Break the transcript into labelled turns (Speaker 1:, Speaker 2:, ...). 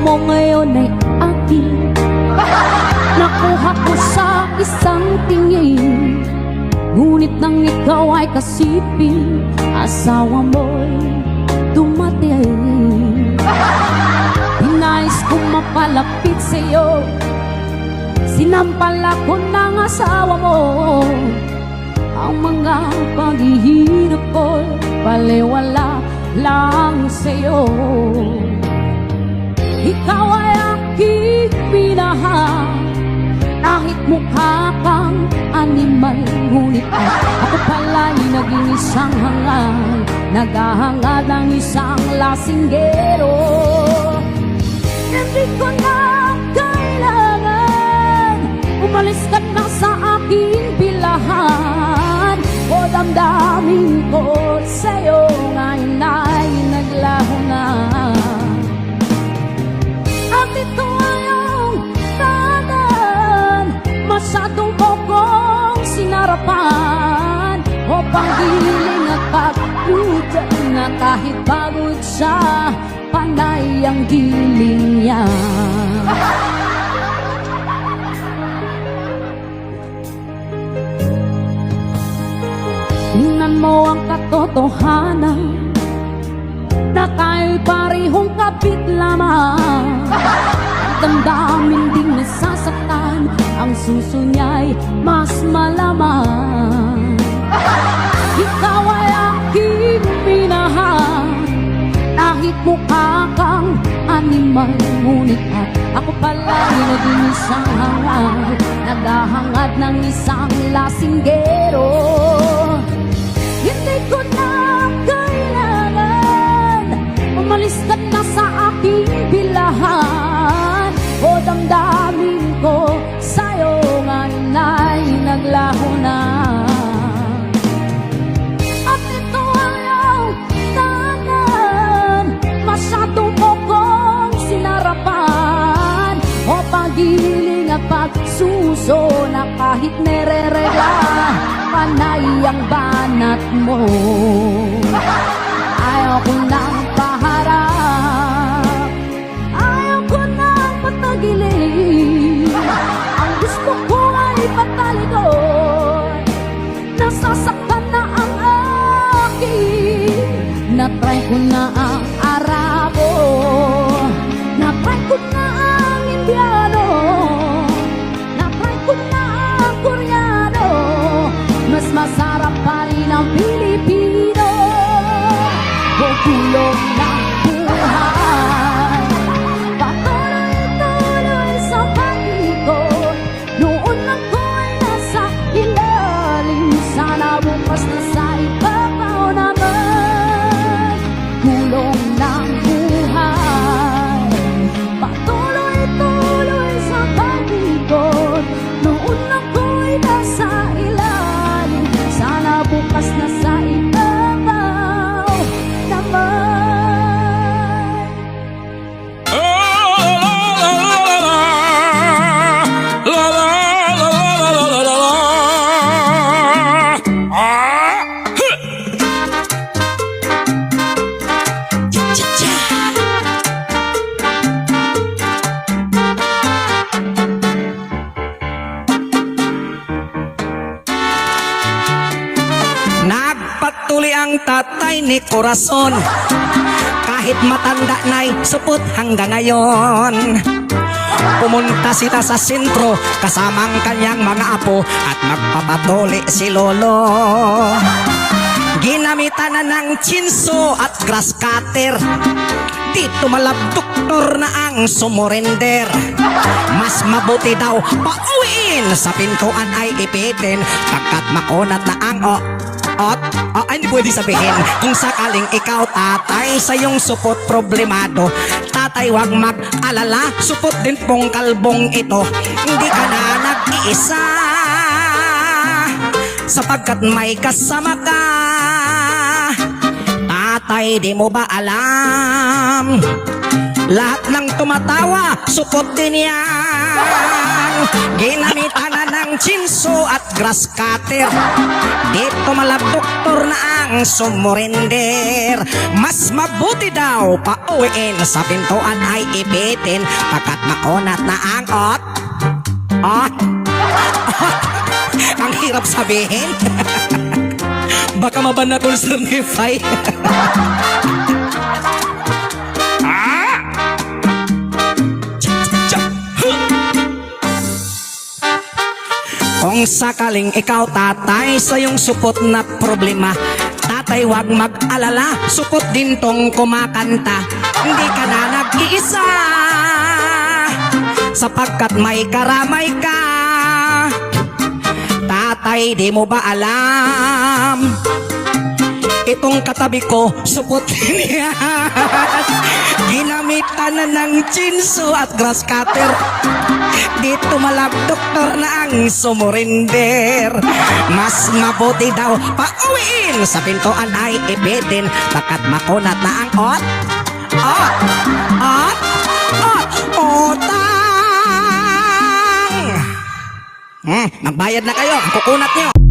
Speaker 1: mo ngayon ay akin. Nakuha ko sa isang tingin, ngunit nang ikaw ay kasipin, asawa mo'y dumating. Inais kong mapalapit sa'yo, sinampal ako ng asawa mo. Ang mga paghihirap ko'y baliwala lang sa'yo. Ikaw ay aking minahal, kahit mukha kang animal, ngunit ako pala'y naging isang hangal, naghahangad ng isang lasinggero. Hindi ko na kailangan umalis ka na sa aking bilahan, o damdamin ko sa'yo ngayon ay naglaho na. At ito ay ang tanan, masyadong kong sinarapan, o panggiling at pagkutan na kahit pagod siya, panay ang giling niya. Tingnan mo ang katotohanan, na tayo'y parehong kapit lamang. Ang damdamin ding nasasaktan, ang suso niya'y mas malamang. Ikaw ay aking minahal, kahit mukha kang animal, ngunit at ako pala'y naging isang hangal, naghahangad ng isang lasinggero. Hindi ko na kailangan umalis ka na sa aking bilahan, o damdamin ko sa'yo ngayon ay naglaho na. At ito ay ang tanan, masyadong kong sinarapan, o pagiling at pagsuso na kahit nereregla, panay ang banat mo. Ayaw ko nang paharap, ayaw ko nang patagilin, ang gusto ko ay patalikod. Nasasaktan na ang akin, natry ko na ang Arabo, natry ko na ang Indiano, natry ko na ang Koreano, mas masarap pa rin ang Pilipino. O kulong ng buhay, patuloy-tuloy sa pag-ikot. Noon ako'y nasa ilalim, sana bukas na sa ibabaw naman. Kulong ng buhay, patuloy-tuloy sa pag-ikot. Noon ako'y nasa ilalim, sana bukas na sa ibabaw naman.
Speaker 2: Nagpatuloy ang tatay ni Corazon, kahit matanda na'y supot hanggang ngayon. Pumunta sila sa sentro kasamang kanyang mga apo at magpapatuli si Lolo. Ginamitan na ng chinso at grass cutter, dito malabdoktor na ang sumurender. Mas mabuti daw pauwiin, sa pintuan ay ipitin, pagkat makunat na ang hindi pwede sabihin. Kung sakaling ikaw tatay sa iyong supot problemado, tatay wag mag-alala, supot din pong kalbong ito. Hindi ka na nag-iisa, sapagkat may kasama ka. Tatay, di mo ba alam, Lahat ng tumatawa, supot din yan. Ginamitan na ng chinso at grass cutter. Dito malabdoktor na ang sumurender. Mas mabuti daw pauwiin sa pintuan ay ipitin pagkat makunat na ang ot. Ang hirap sabihin. Baka mabana kung surnify. Kung sakaling ikaw tatay sa iyong supot na problema, tatay wag mag-alala, supot din tong kumakanta. Hindi ka na nag-iisa, sapagkat may karamay ka. Tatay, di mo ba alam? Itong katabi ko, supot din yan. Ginamitan na ng chinso at grass cutter. Dito malabdoktor na ang sumurinder. Mas mabuti daw pauwiin sa pintuan ay ipitin pagkat makunat na ang otang. Magbayad na kayo, kukunat nyo.